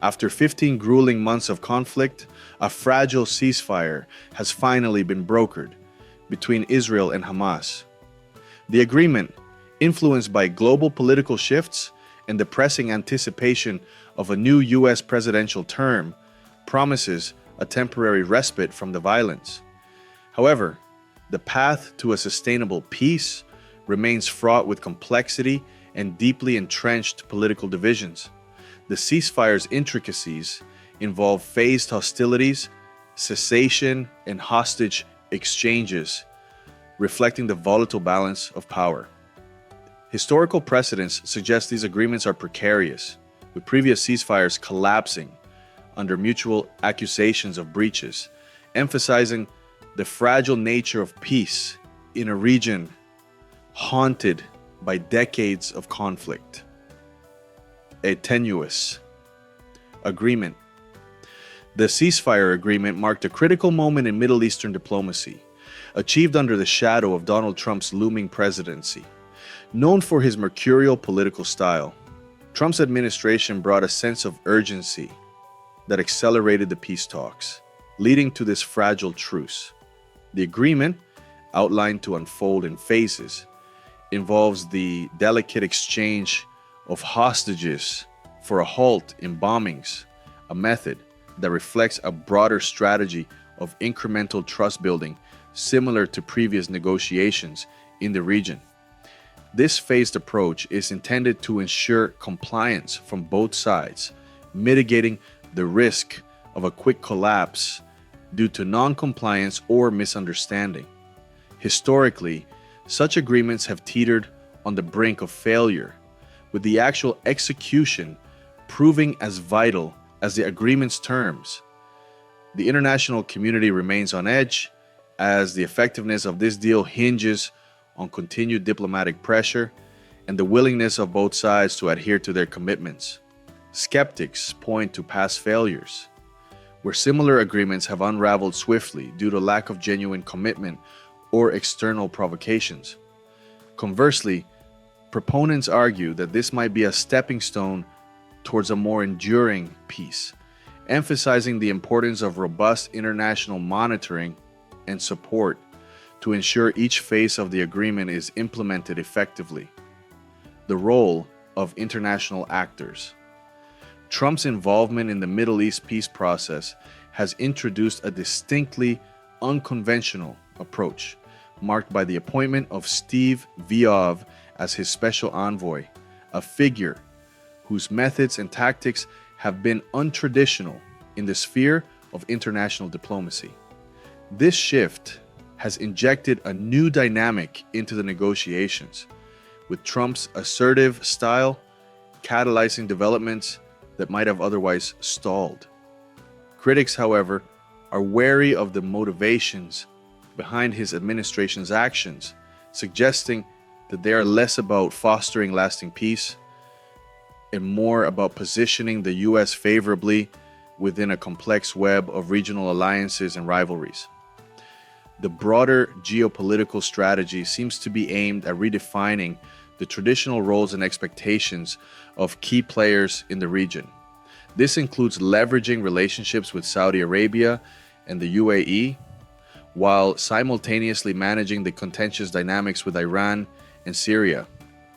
After 15 grueling months of conflict, a fragile ceasefire has finally been brokered between Israel and Hamas. The agreement, influenced by global political shifts and the pressing anticipation of a new U.S. presidential term, promises a temporary respite from the violence. However, the path to a sustainable peace remains fraught with complexity and deeply entrenched political divisions. The ceasefire's intricacies involve phased hostilities, cessation, and hostage exchanges, reflecting the volatile balance of power. Historical precedents suggest these agreements are precarious, with previous ceasefires collapsing under mutual accusations of breaches, emphasizing the fragile nature of peace in a region haunted by decades of conflict. A tenuous agreement. The ceasefire agreement marked a critical moment in Middle Eastern diplomacy, achieved under the shadow of Donald Trump's looming presidency. Known for his mercurial political style, Trump's administration brought a sense of urgency that accelerated the peace talks, leading to this fragile truce. The agreement, outlined to unfold in phases, involves the delicate exchange of hostages for a halt in bombings, a method that reflects a broader strategy of incremental trust building similar to previous negotiations in the region. This phased approach is intended to ensure compliance from both sides, mitigating the risk of a quick collapse due to non-compliance or misunderstanding. Historically, such agreements have teetered on the brink of failure, with the actual execution proving as vital as the agreement's terms. The international community remains on edge, as the effectiveness of this deal hinges on continued diplomatic pressure and the willingness of both sides to adhere to their commitments. Skeptics point to past failures, where similar agreements have unraveled swiftly due to lack of genuine commitment or external provocations. Conversely, proponents argue that this might be a stepping stone towards a more enduring peace, emphasizing the importance of robust international monitoring and support to ensure each phase of the agreement is implemented effectively. The role of international actors. Trump's involvement in the Middle East peace process has introduced a distinctly unconventional approach, marked by the appointment of Steve Viov as his special envoy, a figure whose methods and tactics have been untraditional in the sphere of international diplomacy. This shift has injected a new dynamic into the negotiations, with Trump's assertive style catalyzing developments that might have otherwise stalled. Critics, however, are wary of the motivations behind his administration's actions, suggesting that they are less about fostering lasting peace and more about positioning the U.S. favorably within a complex web of regional alliances and rivalries. The broader geopolitical strategy seems to be aimed at redefining the traditional roles and expectations of key players in the region. This includes leveraging relationships with Saudi Arabia and the UAE, while simultaneously managing the contentious dynamics with Iran and Syria.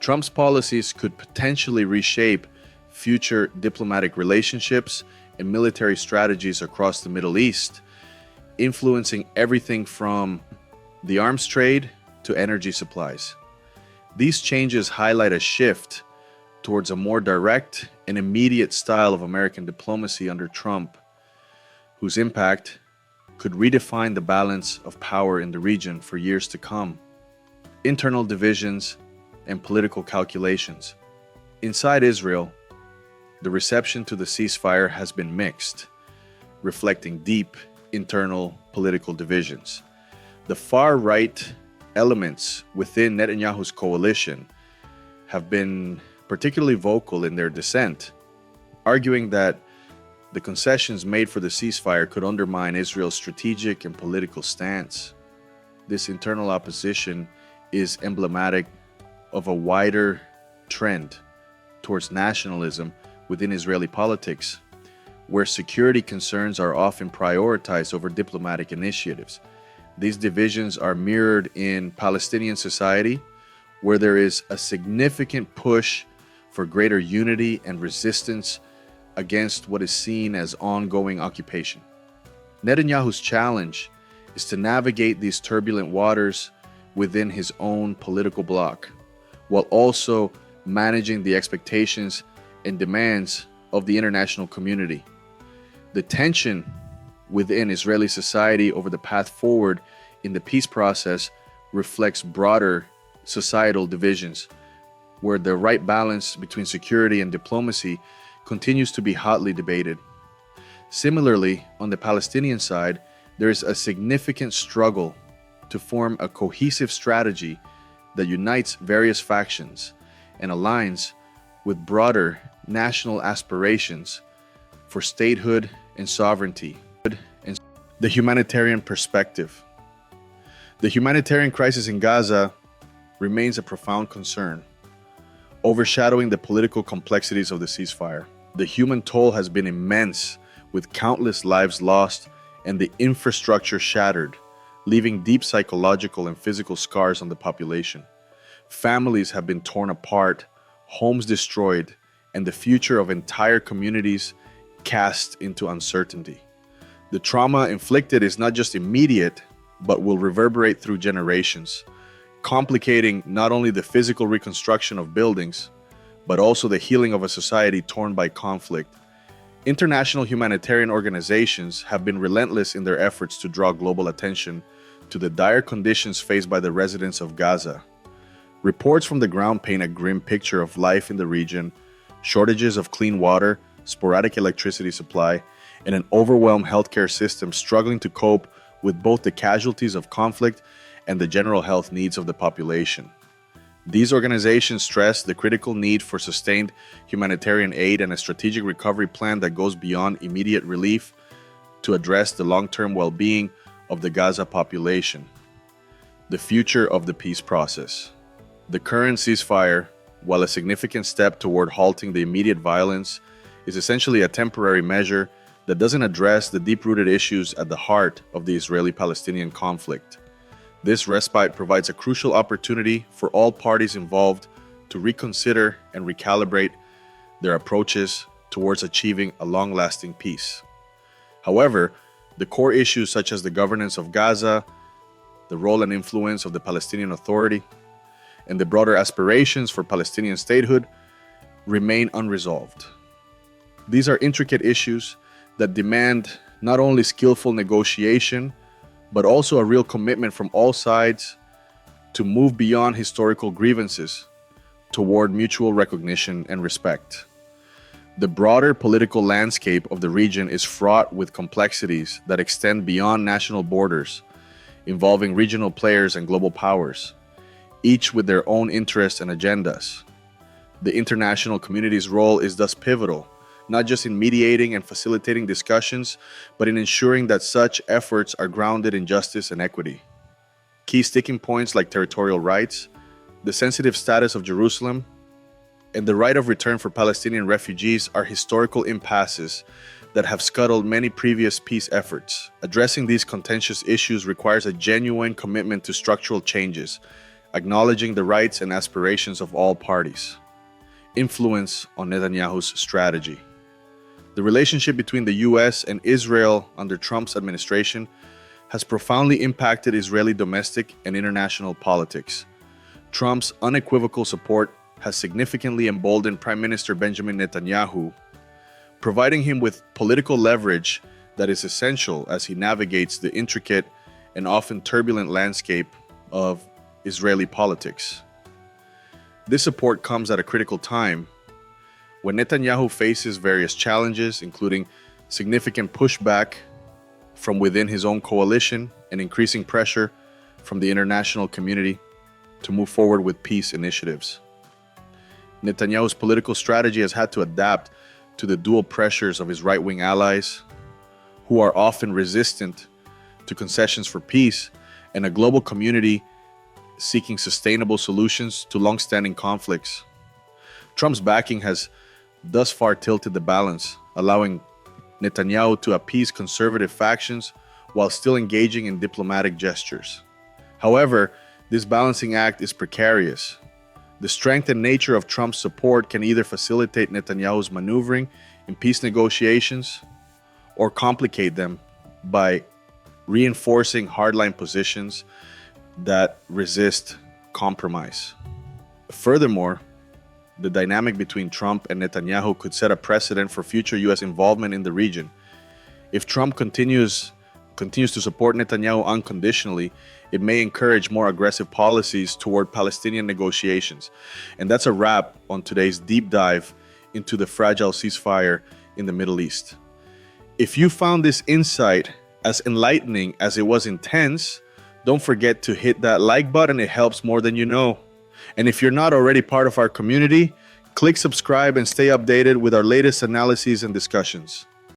Trump's policies could potentially reshape future diplomatic relationships and military strategies across the Middle East, influencing everything from the arms trade to energy supplies. These changes highlight a shift towards a more direct and immediate style of American diplomacy under Trump, whose impact could redefine the balance of power in the region for years to come. Internal divisions and political calculations. Inside Israel, the reception to the ceasefire has been mixed, reflecting deep internal political divisions. The far-right elements within Netanyahu's coalition have been particularly vocal in their dissent, arguing that the concessions made for the ceasefire could undermine Israel's strategic and political stance. This internal opposition is emblematic of a wider trend towards nationalism within Israeli politics, where security concerns are often prioritized over diplomatic initiatives. These divisions are mirrored in Palestinian society, where there is a significant push for greater unity and resistance against what is seen as ongoing occupation. Netanyahu's challenge is to navigate these turbulent waters within his own political bloc, while also managing the expectations and demands of the international community. The tension within Israeli society over the path forward in the peace process reflects broader societal divisions, where the right balance between security and diplomacy continues to be hotly debated. Similarly, on the Palestinian side, there is a significant struggle to form a cohesive strategy that unites various factions and aligns with broader national aspirations for statehood and sovereignty. The humanitarian perspective. The humanitarian crisis in Gaza remains a profound concern, overshadowing the political complexities of the ceasefire. The human toll has been immense, with countless lives lost and the infrastructure shattered, leaving deep psychological and physical scars on the population. Families have been torn apart, homes destroyed, and the future of entire communities cast into uncertainty. The trauma inflicted is not just immediate, but will reverberate through generations, complicating not only the physical reconstruction of buildings, but also the healing of a society torn by conflict. International humanitarian organizations have been relentless in their efforts to draw global attention to the dire conditions faced by the residents of Gaza. Reports from the ground paint a grim picture of life in the region: shortages of clean water, sporadic electricity supply, and an overwhelmed healthcare system struggling to cope with both the casualties of conflict and the general health needs of the population. These organizations stress the critical need for sustained humanitarian aid and a strategic recovery plan that goes beyond immediate relief to address the long-term well-being of the Gaza population. The future of the peace process. The current ceasefire, while a significant step toward halting the immediate violence, is essentially a temporary measure that doesn't address the deep-rooted issues at the heart of the Israeli-Palestinian conflict. This respite provides a crucial opportunity for all parties involved to reconsider and recalibrate their approaches towards achieving a long-lasting peace. However, the core issues such as the governance of Gaza, the role and influence of the Palestinian Authority, and the broader aspirations for Palestinian statehood remain unresolved. These are intricate issues that demand not only skillful negotiation, but also a real commitment from all sides to move beyond historical grievances toward mutual recognition and respect. The broader political landscape of the region is fraught with complexities that extend beyond national borders, involving regional players and global powers, each with their own interests and agendas. The international community's role is thus pivotal, not just in mediating and facilitating discussions, but in ensuring that such efforts are grounded in justice and equity. Key sticking points like territorial rights, the sensitive status of Jerusalem, and the right of return for Palestinian refugees are historical impasses that have scuttled many previous peace efforts. Addressing these contentious issues requires a genuine commitment to structural changes, acknowledging the rights and aspirations of all parties. Influence on Netanyahu's strategy. The relationship between the US and Israel under Trump's administration has profoundly impacted Israeli domestic and international politics. Trump's unequivocal support has significantly emboldened Prime Minister Benjamin Netanyahu, providing him with political leverage that is essential as he navigates the intricate and often turbulent landscape of Israeli politics. This support comes at a critical time when Netanyahu faces various challenges, including significant pushback from within his own coalition and increasing pressure from the international community to move forward with peace initiatives. Netanyahu's political strategy has had to adapt to the dual pressures of his right-wing allies, who are often resistant to concessions for peace, and a global community seeking sustainable solutions to long-standing conflicts. Trump's backing has thus far tilted the balance, allowing Netanyahu to appease conservative factions while still engaging in diplomatic gestures. However, this balancing act is precarious. The strength and nature of Trump's support can either facilitate Netanyahu's maneuvering in peace negotiations or complicate them by reinforcing hardline positions that resist compromise. Furthermore, the dynamic between Trump and Netanyahu could set a precedent for future U.S. involvement in the region. If Trump continues to support Netanyahu unconditionally, it may encourage more aggressive policies toward Palestinian negotiations. And that's a wrap on today's deep dive into the fragile ceasefire in the Middle East. If you found this insight as enlightening as it was intense, don't forget to hit that like button. It helps more than you know. And if you're not already part of our community, click subscribe and stay updated with our latest analyses and discussions.